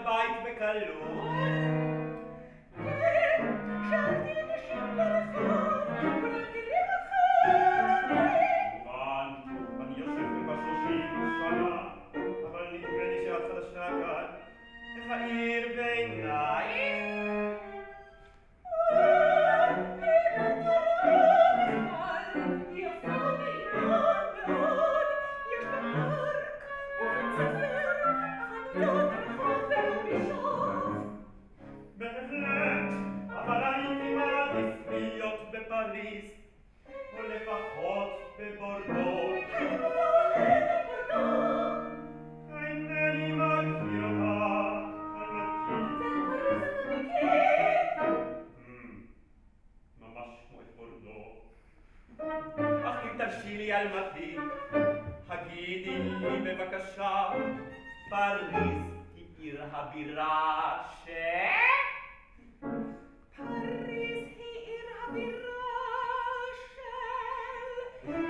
הבית בקלות? כן, שאלתי אנשים ברחוב, ולגילים אחרים. מובן, אני יושב כבר 30 שנה, אבל נדמה לי שאת חדשה כאן. איך העיר בעינייך? בהחלט, אבל הייתי מעדיף להיות בפריז, או לפחות בבורדו. אינני מכיר אותה, ממש כמו את בורדו. אך אם תרשי לי אלמתי, הגידי לי בבקשה, פריז היא עיר הבירה פריז היא עיר הבירה של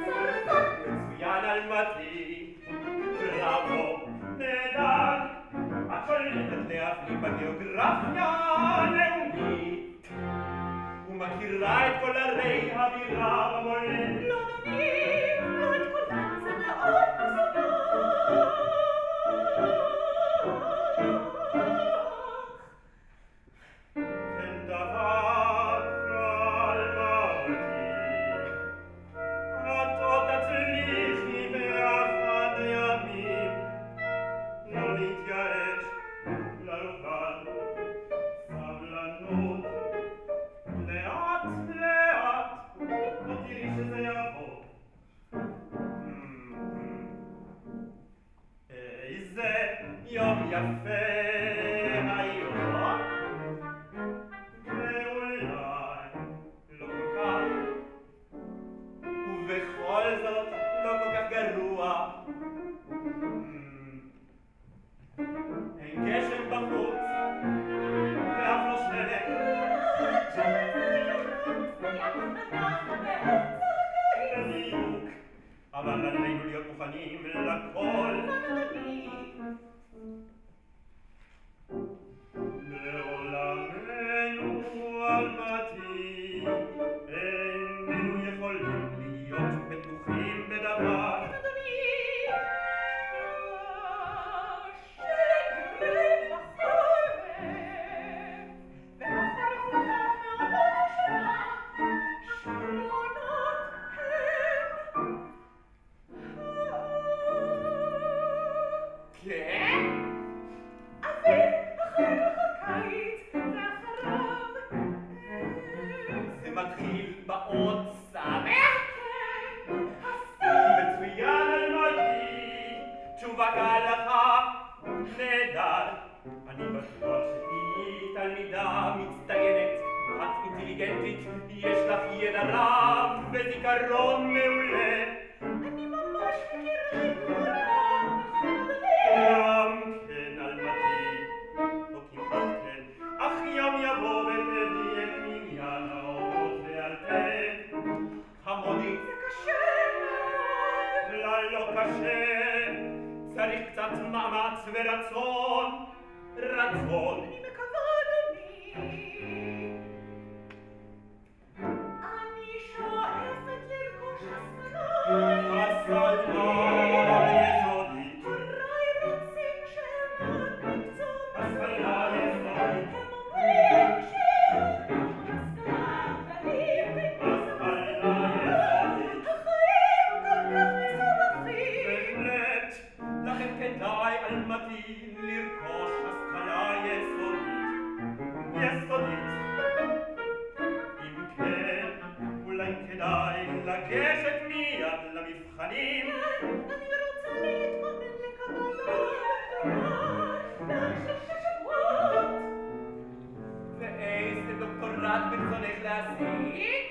צרפת. מצוין אלמתי, בראבו, נהדר, את שולטת להפליא בגיאוגרפיה הלאומית ומכירה את כל ערי הבירה במולדת. לא אדוני, לא את כולם, זה מאוד מסובך. אין דבר אלמתי, את עוד תצליחי באחד הימים. לא להתייאש, ללובל, סבלנות, לאט לאט, לא תראי שזה יעבור. איזה יום יפה היום, ואולי לא כל כך, ובכל זאת לא כל כך גרוע. אין גשם בחוץ, ואף לא שלג. בדיוק, אבל עלינו להיות מוכנים לכל. בעולמנו אלמתי, איננו יכולים להיות בטוחים בדבר. מתחיל באות סמך? מצוין אלמתי, תשובה כהלכה, נהדר. אני בטוח שהיא תלמידה מצטיינת, את אינטליגנטית, יש לך ידע רב וזיכרון מעולה. אני ממש מכירה את כולם, גם כן אלמתי, או כמעט כן, אך יום יבוא ותדעי את מניין האורות ועל פה. כמוני זה קשה מאוד. לא קשה, צריך קצת מאמץ ורצון, רצון. אני מקווה, אדוני. אני שואפת לרכוש השכלה. השכלה יסודית. הוריי רוצים שאלמד מקצוע. השכלה יסודית. הם אומרים שהשכלה כללית השכלה יסודית. החיים כל כך מסובכים. בהחלט, לכן כדאי אלמתי לרכוש השכלה יסודית. יסודית. אם כן, אולי כדאי לגשת מיד למבחנים. אני רוצה להתכונן לקבלה לדוקטורט של 6 שבועות. ואיזה דוקטורט ברצונך להשיג?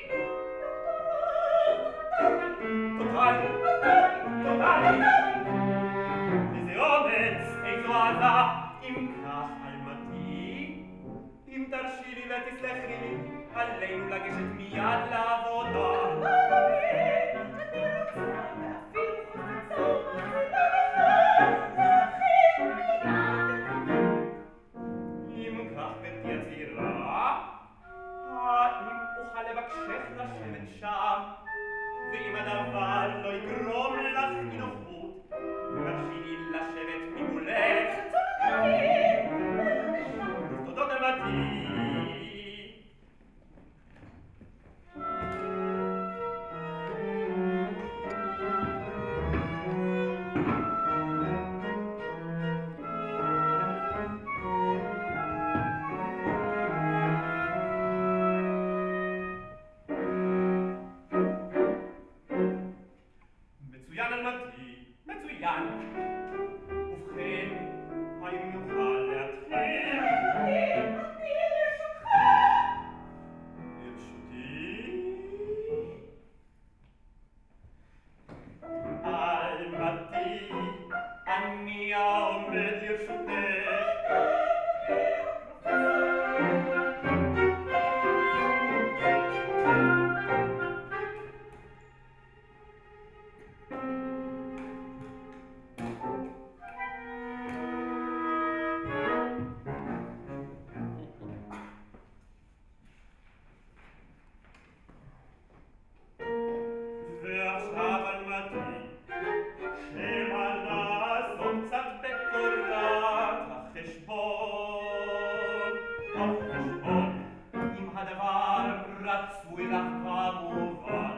טוטלי. טוטלי. איזה אומץ, איזו עזה. אם כך, אלמתי, אם תרשי לי ותסלחי לי, עלינו לגשת מיד לעבודה. אני רוצה ואפילו חפצה ומתחילה לך להתחיל מיד. עומד לרשותך. ועכשיו אלמתי, שמא לעשות קצת בתורת החשבון. החשבון, אם הדבר רצוי לך כמובן.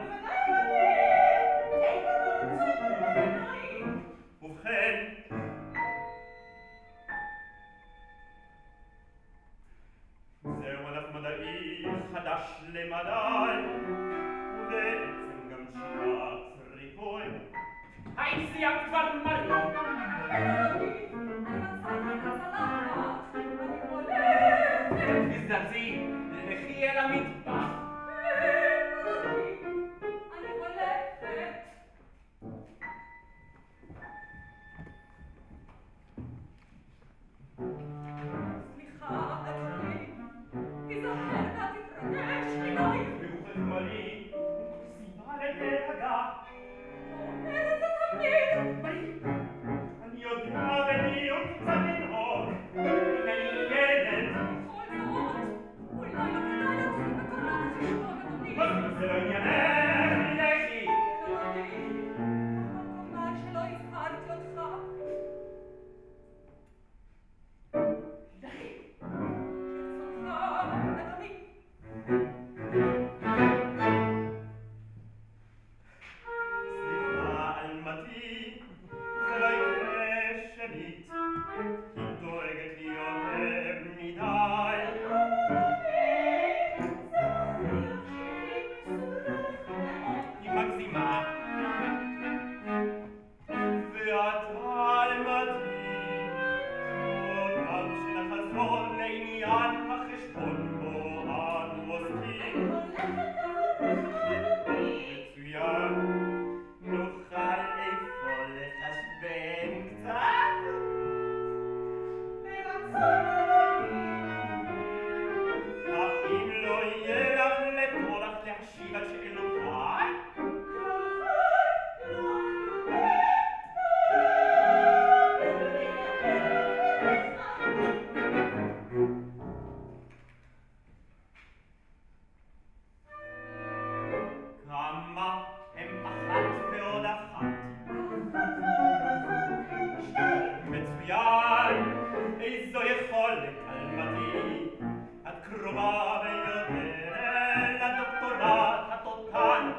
ובכן, זהו ענף מדעי חדש למדי, ובעצם גם שיטת ריפוי. האם סיימת כבר מרי? תזדרזי, לכי אל המטבח. אני הולכת. סליחה, אדוני, תיזהר ואל תתרגש מדי. ובכן מרי, סיבה לדאגה. אומרת את תמיד. מרי, אני יודע בדיוק קצת לנהוג. הנני ילד. בכל זאת, אולי לא כדאי להתחיל בתורת החשבון, אדוני. מה זה לא עניינך? לכי. אדוני, חבל שלא הזהרתי אותך. לכי. ברצונך, אדוני. סליחה, אלמתי, זה לא יקרה שנית. היא דואגת לי יותר מדי. היא מגזימה. ואתה אלמתי, אותם שנחזור לעניין החשבון בו אנו עוסקים. מצוין, נוכל איפה לחשבן קצת? האם לא יהיה לך לטורח להשיב על שאלותיי? כמה הם אחת ועוד אחת? מצוין, איזו יכולת אלמתי, את קרובה ביותר אל הדוקטורט התותן.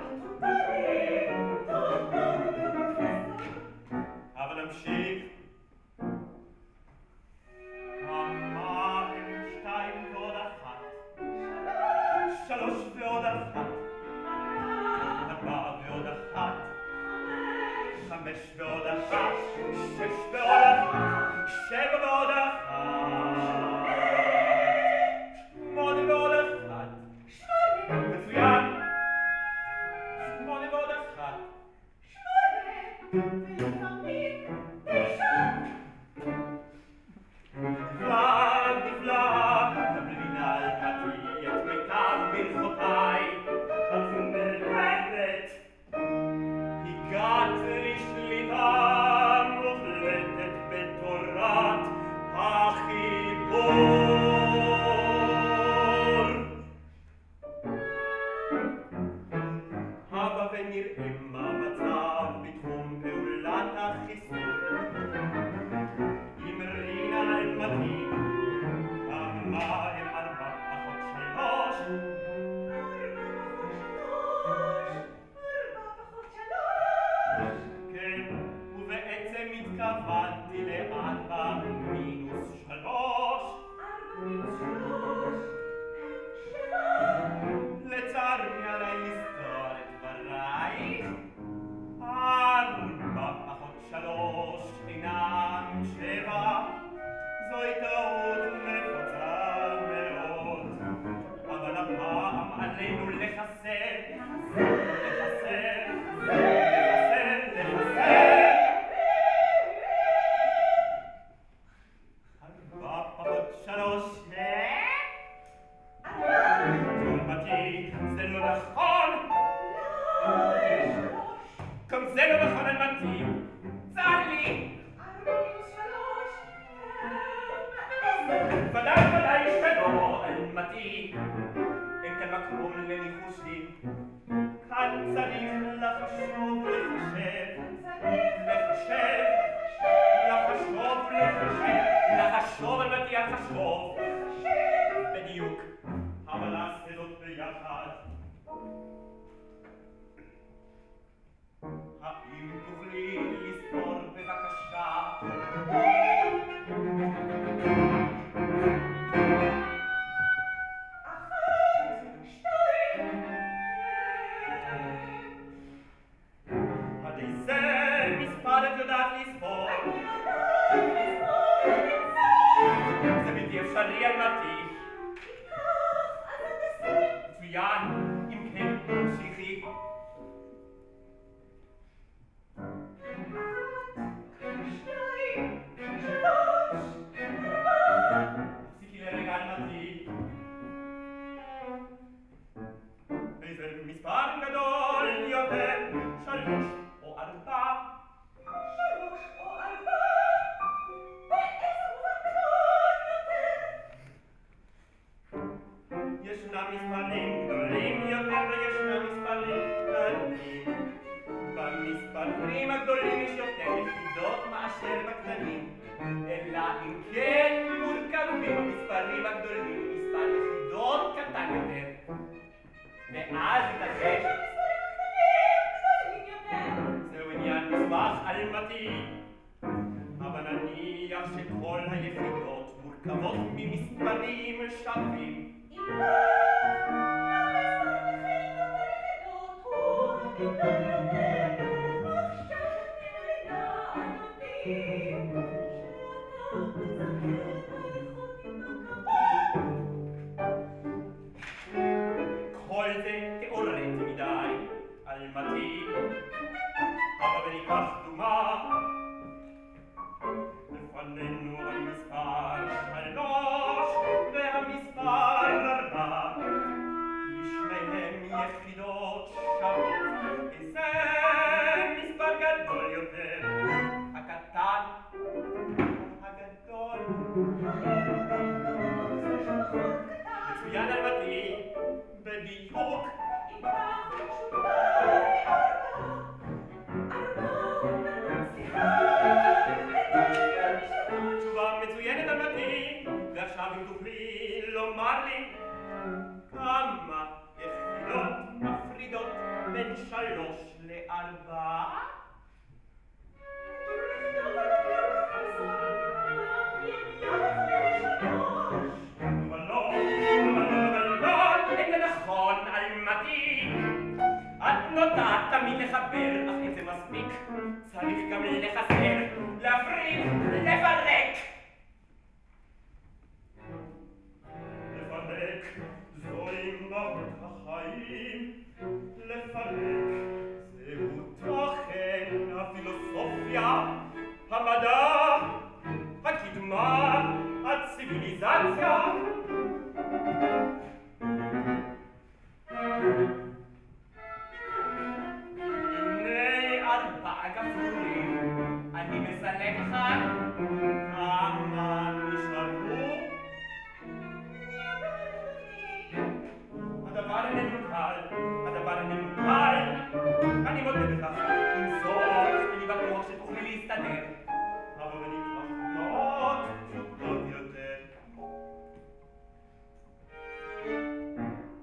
אבל נמשיך. כמה הם שתיים ועוד אחת? שלוש ועוד אחת. ארבע ועוד אחת. חמש ועוד אחת. שש ועוד אחת. שבע ועוד אחת. שמונה ועוד אחת. מצוין. שמונה ועוד אחת. נפלא, נפלא, תמלינה אלמתי את מיטב ברכותיי. את מלמדת, הגעת לשליטה מוחלטת בתורת החיבור. הבה ונראה מה המצב בתחום פעולת החיסון. אמרינה אלמתי, כמה הם ארבע פחות שלוש? כן, ובעצם התכוונתי לארבע מינוס שלוש. לצערי עליי לזכור את דברייך. ארבע פחות שלוש אינם שבע. זוהי לניחושים. כאן צריך לחשוב ולחשב, לחשוב על מתי החשוב, בדיוק, אבל נעשה זאת ביחד. האם תוכלי לספור בבקשה? הרי זה מספר את יודעת לספור. זה בלתי אפשרי על מתי. מצוין, אם כן, תמשיכי. הפסיקי לרגע על מתי. איזה מספר גדול יותר, 3 או 4. 3 או 4? באיזה מובן גדול יותר? ישנם מספרים גדולים יותר וישנם מספרים קטנים. במספרים הגדולים יש יותר יחידות מאשר בקטנים. אלא אם כן מורכבים המספרים הגדולים ממספר יחידות קטן יותר. ואז ייתכן זהו עניין מסובך אלמתי. אבל נניח שכל היחידות מורכבות ממספרים שווים. אם לא, המספר היחידות הוא הקטן יותר. עכשיו נראה ענבים שאתה מזכר היכולים בקטן. כל זה תיאורטי מדי, אלמתי. אבל וניקח דוגמה. לפנינו המספר 3 והמספר 4. לשניהם יחידות שוות. איזה מספר גדול יותר? הקטן או הגדול? מצוין אלמתי. בדיוק. אם כך תשובה תשובה מצוינת אלמתי. ועכשיו אם תוכלי לומר לי כמה יחידות מפרידות בין 3 ל4? אבל לא, זה נכון אלמתי. את נוטה תמיד לחבר, אך אין זה מספיק. צריך גם לחסר, להפריד, לפרק. לפרק זוהי מהות החיים. לפרק זהו תוכן הפילוסופיה, המדע, הקדמה, הציביליזציה. הנה 4 גפרורים, אני מסלק אחד. כמה נשארו? הדבר איננו קל, אני מודה בכך. עם זאת, אני בטוח שתוכלי להסתדר. אבל וניקח מאוד פשוטות יותר.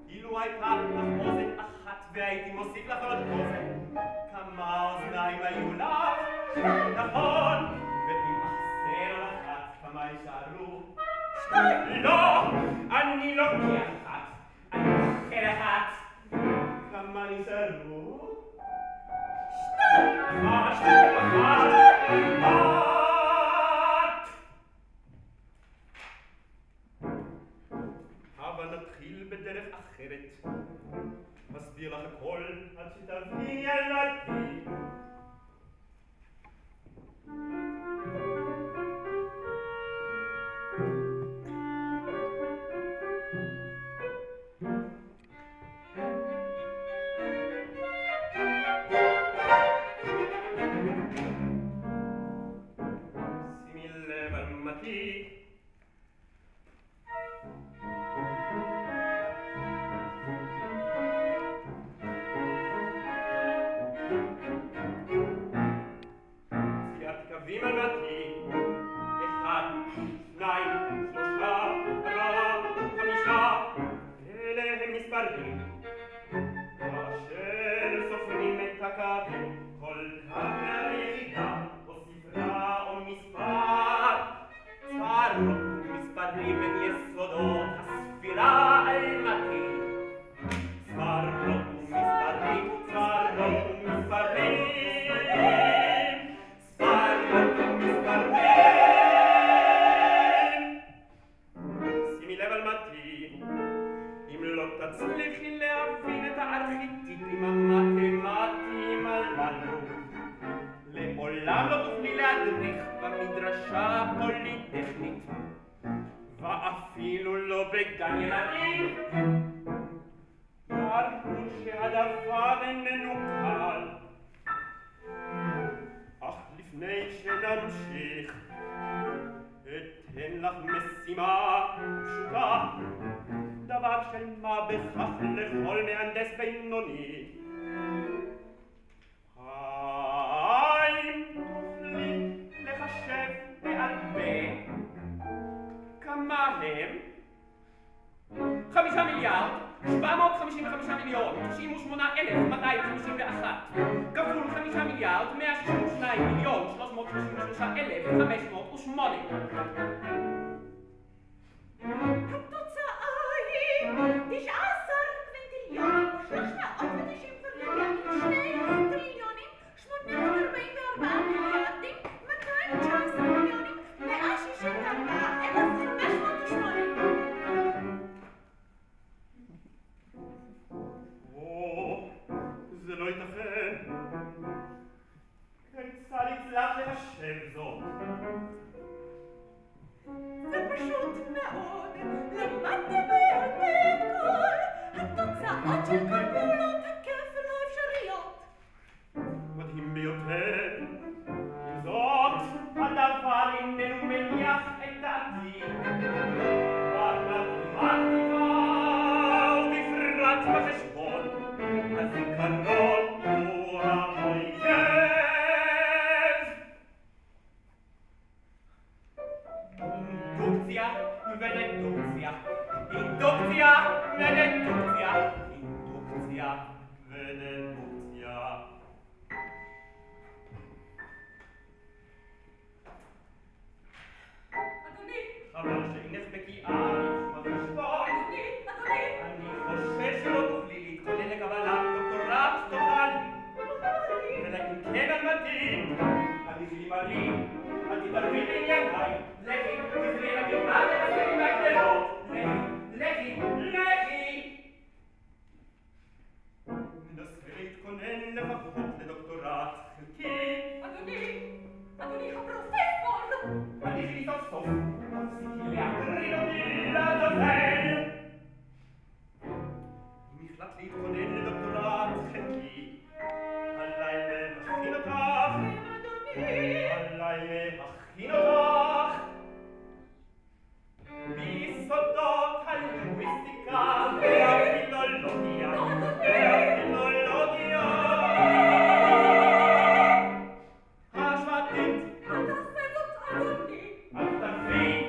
אילו הייתה לך אוזן אחת והייתי מוסיף לך עוד אוזן, כמה אוזניים היו לך? נכון. ואם אחסר אחת, כמה יישארו? 2. לא, אני לוקח אחת. אני אוכל אחת. כמה נשארו? 2. אבל נתחיל בדרך אחרת. מסביר לך הכל עד שתביני אלמתי. שימי לב אלמתי. בגן ילדים. ברור שהדבר איננו קל, אך לפני שנמשיך, אתן לך משימה פשוטה, דבר של מה בכך לכל מהנדס בינוני. האם תוכלי לחשב בעל פה כמה הם? 5 מיליארד, 755 מיליון, 98,251, כפול 5 מיליארד, 162 מיליון, 333,508. התוצאה היא 19 קווינטיליונים, 392 טריליונים, 844 מיליארדים, 219 מיליונים, 164,508. זה לא ייתכן. כיצד הצלחת לחשב זאת? זה פשוט מאוד, למדתי בעל פה את כל התוצאות של כל פעולות הכפל האפשריות. מדהים ביותר. עם זאת, הדבר איננו מניח את דעתי. במתמטיקה ובפרט בחשבון, הזיכרון הוא האויב. אינדוקציה ודדוקציה, אינדוקציה ודדוקציה, אינדוקציה ודדוקציה. אדוני, חבל שאינך בקיאה בתחום החשבון. אדוני, אני חושש שלא תוכלי להתכונן לקבלת דוקטורט טוטלי. אלא אם כן על מדהים, עדיף לי מדהים, אל תתערבי בענייניי. לכי, תזרי אל הגבעה ותעשי לי מהגדלות. לכי, לכי. מנסה להתכונן לפחות לדוקטורט חלקי. אדוני, הפרופסור! עדיף לי סוף סוף, תפסיקי להטריד אותי לעזאזל. אם החלטת להתכונן לדוקטורט חלקי, עליי להכין אותך. עליי להכין אותך ביסודות הלינגוויסטיקה והפילולוגיה. ההשוואתית. אל תעשה זאת, אדוני! אל תביא.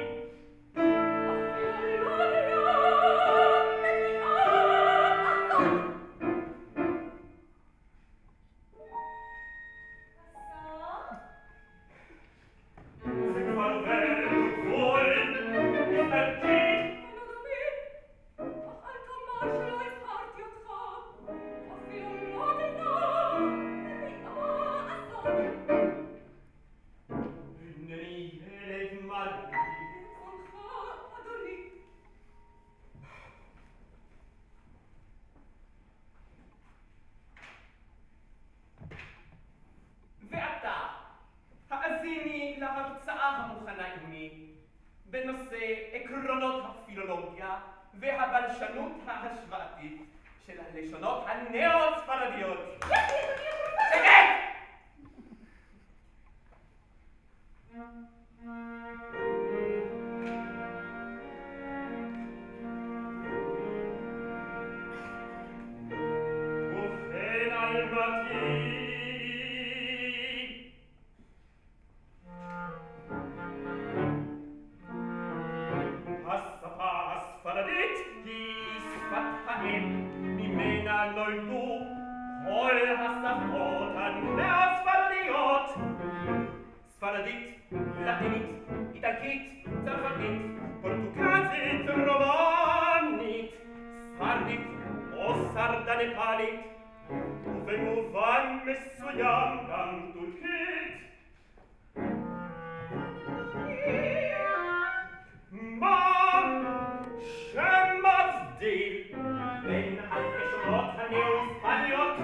זה כבר עובר גבול. התנגדי. אינני ילד מרגיש. ועתה, האזיני להרצאה המוכנה עימי בנושא עקרונות הפילולוגיה והבלשנות ההשוואתית של הלשונות הנאו-ספרדיות. שקט! ובכן אלמתי, השפה הספרדית היא שפת האם, ממנה נולדו כל השפות הנאו-ספרדיות. ספרדית, לטינית, איטלקית, צרפתית, פורטוגזית, רומנית, ספרדית או סרדנפלית, ובמובן מסוים גם טורקית. מה שמבדיל בין הלשונות הנאו-היספניות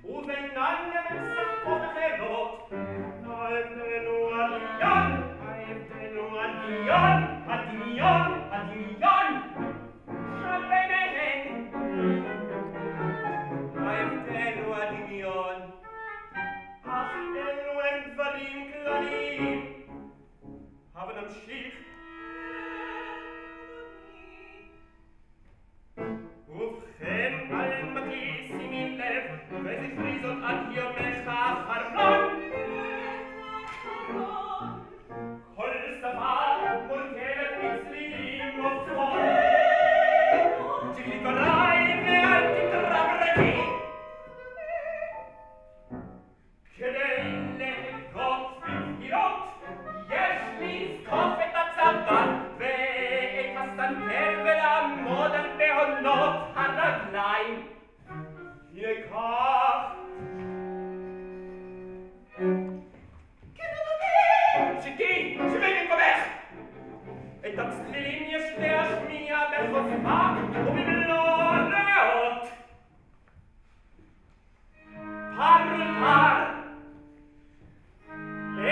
ובינן לבין שפות אחרות, ההבדל הוא הדמיון, הדמיון, הדמיון, הדמיון. הבה נמשיך. ובכן, אל מתי שימי לב, וזכרי זאת עד יומך האחרון. כל שפה מורכבת מצלילים ופול. תקלי דבריי ואל תתרברבי. כדי להגות בבחירות, יש לזקוף את הצבא ואת הסנטר ולעמוד על בעונות הרגליים. הנה כך. כן, אדוני! שתי! שבי במקומך! את הצלילים יש להשמיע בחוזמה ובמלוא הריאות. פרפר,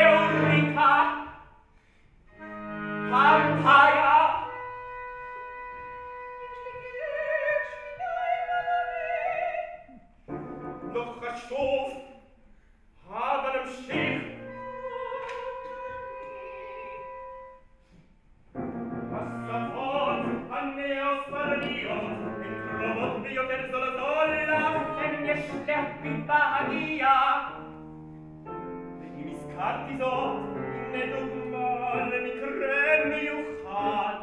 אוריקה, פמפאיה. לא חשוב, הבה נמשיך. השפות הנאו-ספרדיות הן קרובות ביותר זו לזו, לכן יש להקפיד בהגייה. ואם הזכרתי זאת, הנה דוגמה למקרה מיוחד.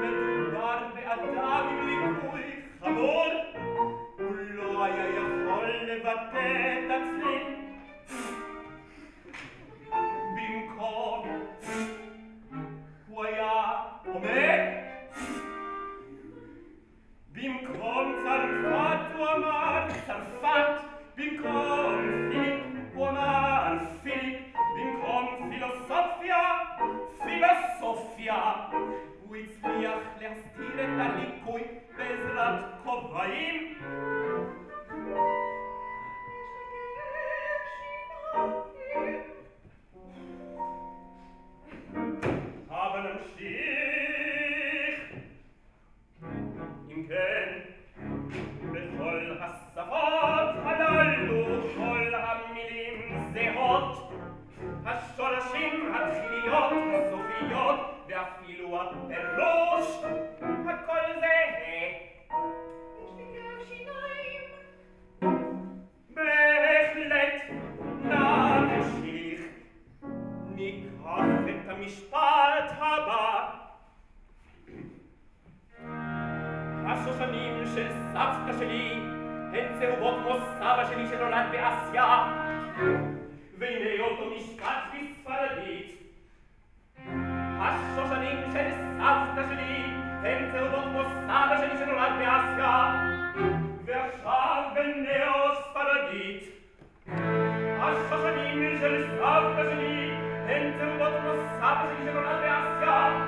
מדובר באדם עם ליקוי חמור, הוא לא היה יכול לבטא את הצליל. במקום הוא היה עומד. במקום צרפת הוא אמר צרפת. במקום פיליפ הוא אמר פיליפ. במקום פילוסופיה, פילוסופיה. הוא הצליח להסתיר את הליקוי בעזרת כובעים. הבה נמשיך. אם כן, בכל השפות הללו כל המילים זהות. השורשים, התחיליות, הסופיות, ואפילו הפירוש, הכל זהה. יש לי כאב שיניים. בהחלט, נמשיך. ניקח את המשפט הבא. השושנים של סבתא שלי הן צהובות כמו סבא שלי שנולד באסיה. והנה אותו משפט בספרדית. השושנים של סבתא שלי הן צהובות כמו סבא שלי שנולד באסיה. ועכשיו בנאו-ספרדית. השושנים של סבתא שלי הן צהובות כמו סבא שלי שנולד באסיה.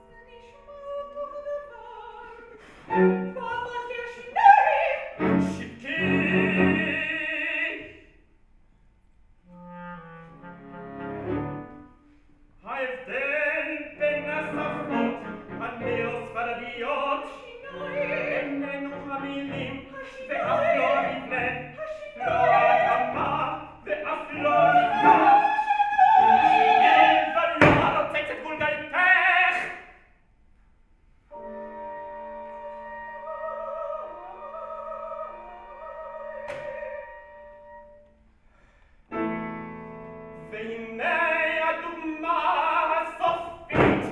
זה נשמע אותו הדבר. כמו אמרת לי השיניים. שתקי! ההבדל בין השפות הנאו-ספרדיות איננו המילים ואף לא מבנה, לא התאמה ואף לא נקרא. ולא הרוצץ את גולגלתך. והנה הדוגמה הסופית.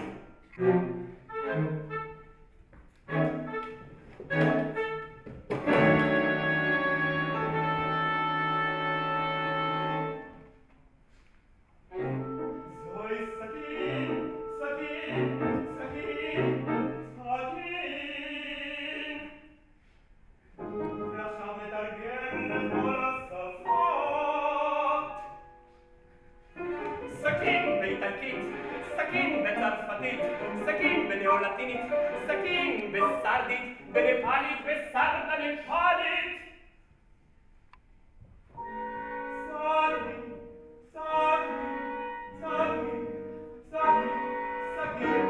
זוהי סכין, סכין, סכין, סכין. ועכשיו נתרגם לכל השפות. סכין באיטלקית, סכין בצרפתית, סכין בניאו-לטינית, סכין בסרדית, בנפאלית וסרדה נפאלית. סכין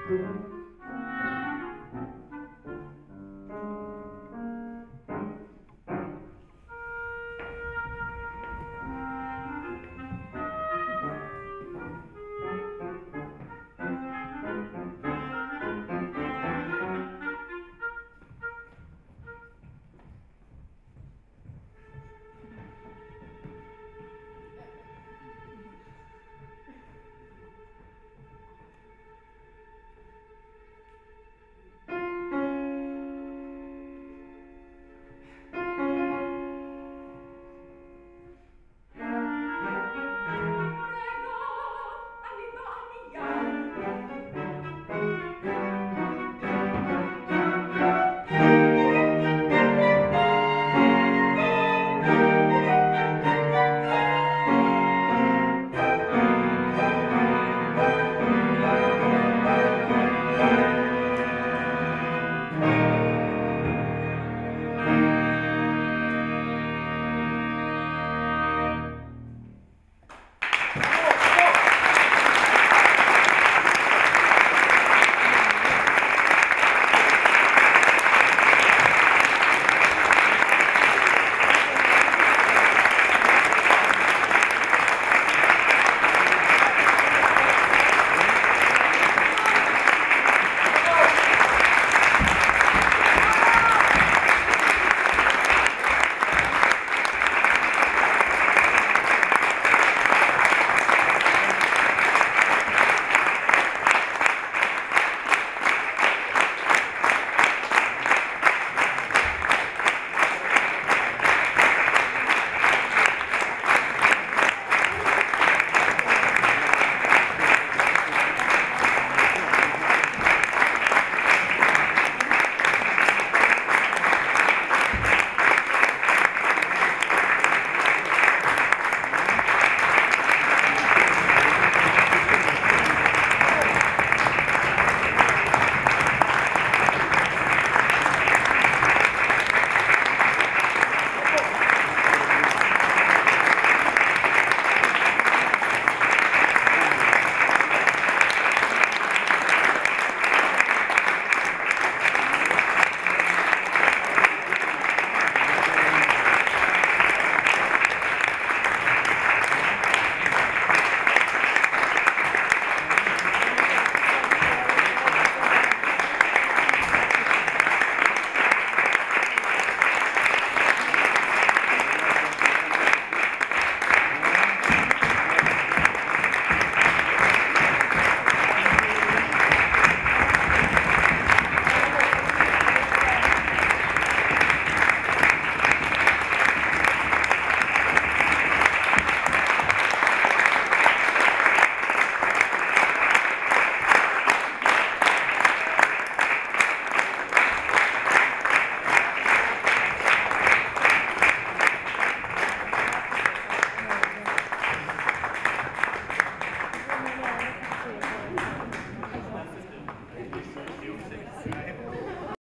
Thank you.